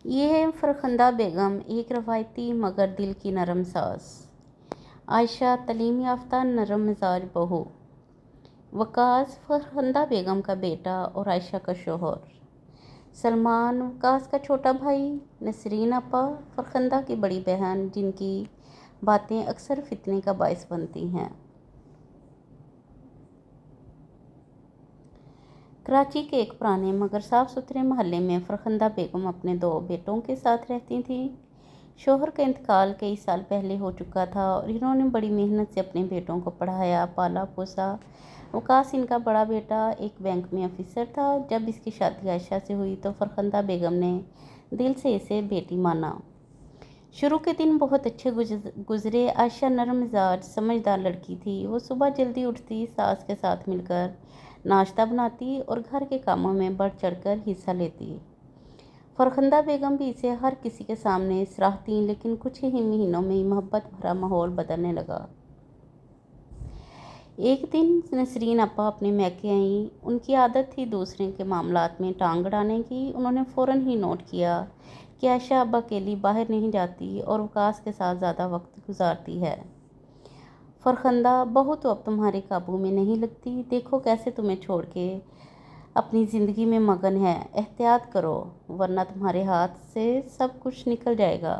یہ ہے فرخندہ بیگم، ایک روایتی مگر دل کی نرم ساز۔ عائشہ تعلیم یافتہ نرم مزاج بہو، وقاص فرخندہ بیگم کا بیٹا اور عائشہ کا شوہر، سلمان وقاص کا چھوٹا بھائی، نسرین آپا فرخندہ کی بڑی بہن، جن کی باتیں اکثر فتنے کا باعث بنتی ہیں۔ کراچی کے ایک پرانے مگر صاف ستھرے محلے میں فرخندہ بیگم اپنے 2 بیٹوں کے ساتھ رہتی تھیں۔ شوہر کا انتقال کئی سال پہلے ہو چکا تھا اور انہوں نے بڑی محنت سے اپنے بیٹوں کو پڑھایا، پالا پوسا۔ وقاص ان کا بڑا بیٹا ایک بینک میں آفیسر تھا۔ جب اس کی شادی عائشہ سے ہوئی تو فرخندہ بیگم نے دل سے اسے بیٹی مانا۔ شروع کے دن بہت اچھے گزرے۔ عائشہ نرم مزاج، سمجھدار لڑکی تھی۔ وہ صبح جلدی اٹھتی، ساس کے ساتھ مل کر ناشتہ بناتی اور گھر کے کاموں میں بڑھ چڑھ کر حصہ لیتی۔ فرخندہ بیگم بھی اسے ہر کسی کے سامنے سراہتیں، لیکن کچھ ہی مہینوں میں محبت بھرا ماحول بدلنے لگا۔ ایک دن نسرین آپا اپنے میکے آئیں۔ ان کی عادت تھی دوسرے کے معاملات میں ٹانگ اڑانے کی۔ انہوں نے فوراً ہی نوٹ کیا کہ عائشہ اب اکیلی باہر نہیں جاتی اور وقاص کے ساتھ زیادہ وقت گزارتی ہے۔ فرخندہ بہو تو اب تمہارے قابو میں نہیں لگتی، دیکھو کیسے تمہیں چھوڑ کے اپنی زندگی میں مگن ہے، احتیاط کرو ورنہ تمہارے ہاتھ سے سب کچھ نکل جائے گا۔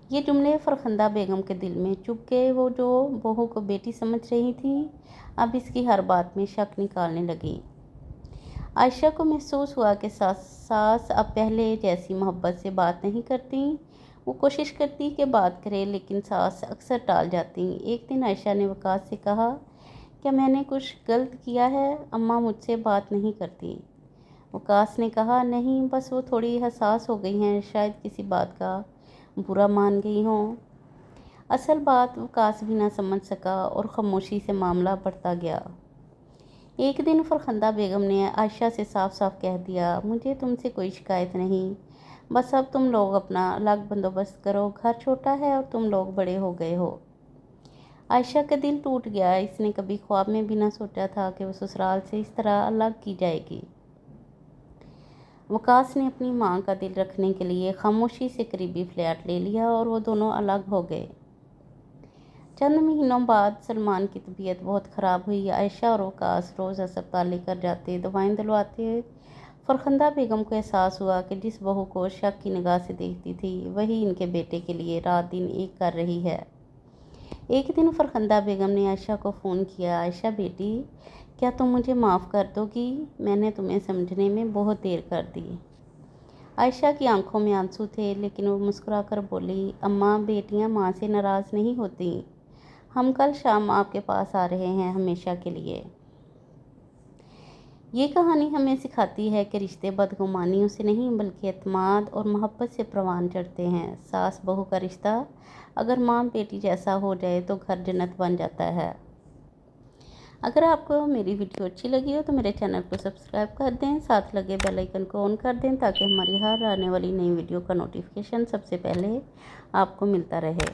یہ جملے فرخندہ بیگم کے دل میں چبھ گئے۔ وہ جو بہو کو بیٹی سمجھ رہی تھیں، اب اس کی ہر بات میں شک نکالنے لگیں۔ عائشہ کو محسوس ہوا کہ ساس اب پہلے جیسی محبت سے بات نہیں کرتی۔ وہ کوشش کرتی کہ بات کرے، لیکن ساس اکثر ٹال جاتی۔ ایک دن عائشہ نے وقاص سے کہا، کیا میں نے کچھ غلط کیا ہے؟ اماں مجھ سے بات نہیں کرتی۔ وقاص نے کہا، نہیں، بس وہ تھوڑی حساس ہو گئی ہیں، شاید کسی بات کا برا مان گئی ہوں۔ اصل بات وقاص بھی نہ سمجھ سکا اور خاموشی سے معاملہ بڑھتا گیا۔ ایک دن فرخندہ بیگم نے عائشہ سے صاف صاف کہہ دیا، مجھے تم سے کوئی شکایت نہیں، بس اب تم لوگ اپنا الگ بندوبست کرو، گھر چھوٹا ہے اور تم لوگ بڑے ہو گئے ہو۔ عائشہ کا دل ٹوٹ گیا۔ اس نے کبھی خواب میں بھی نہ سوچا تھا کہ وہ سسرال سے اس طرح الگ کی جائے گی۔ وقاص نے اپنی ماں کا دل رکھنے کے لیے خاموشی سے قریبی فلیٹ لے لیا اور وہ دونوں الگ ہو گئے۔ چند مہینوں بعد سلمان کی طبیعت بہت خراب ہوئی۔ عائشہ اور وقاص روز ہسپتال لے کر جاتے، دوائیں دلواتے۔ فرخندہ بیگم کو احساس ہوا کہ جس بہو کو شک کی نگاہ سے دیکھتی تھی، وہی ان کے بیٹے کے لیے رات دن ایک کر رہی ہے۔ ایک دن فرخندہ بیگم نے عائشہ کو فون کیا، عائشہ بیٹی، کیا تم مجھے معاف کر دو گی؟ میں نے تمہیں سمجھنے میں بہت دیر کر دی۔ عائشہ کی آنکھوں میں آنسو تھے، لیکن وہ مسکرا کر بولی، اماں، بیٹیاں ماں سے ناراض نہیں ہوتی۔ ہم کل شام آپ کے پاس آ رہے ہیں، ہمیشہ کے لیے۔ یہ کہانی ہمیں سکھاتی ہے کہ رشتے بدگمانیوں سے نہیں بلکہ اعتماد اور محبت سے پروان چڑھتے ہیں۔ ساس بہو کا رشتہ اگر ماں بیٹی جیسا ہو جائے تو گھر جنت بن جاتا ہے۔ اگر آپ کو میری ویڈیو اچھی لگی ہو تو میرے چینل کو سبسکرائب کر دیں، ساتھ لگے بیل آئیکن کو آن کر دیں تاکہ ہماری ہر آنے والی نئی ویڈیو کا نوٹیفیکیشن سب سے پہلے آپ کو ملتا رہے۔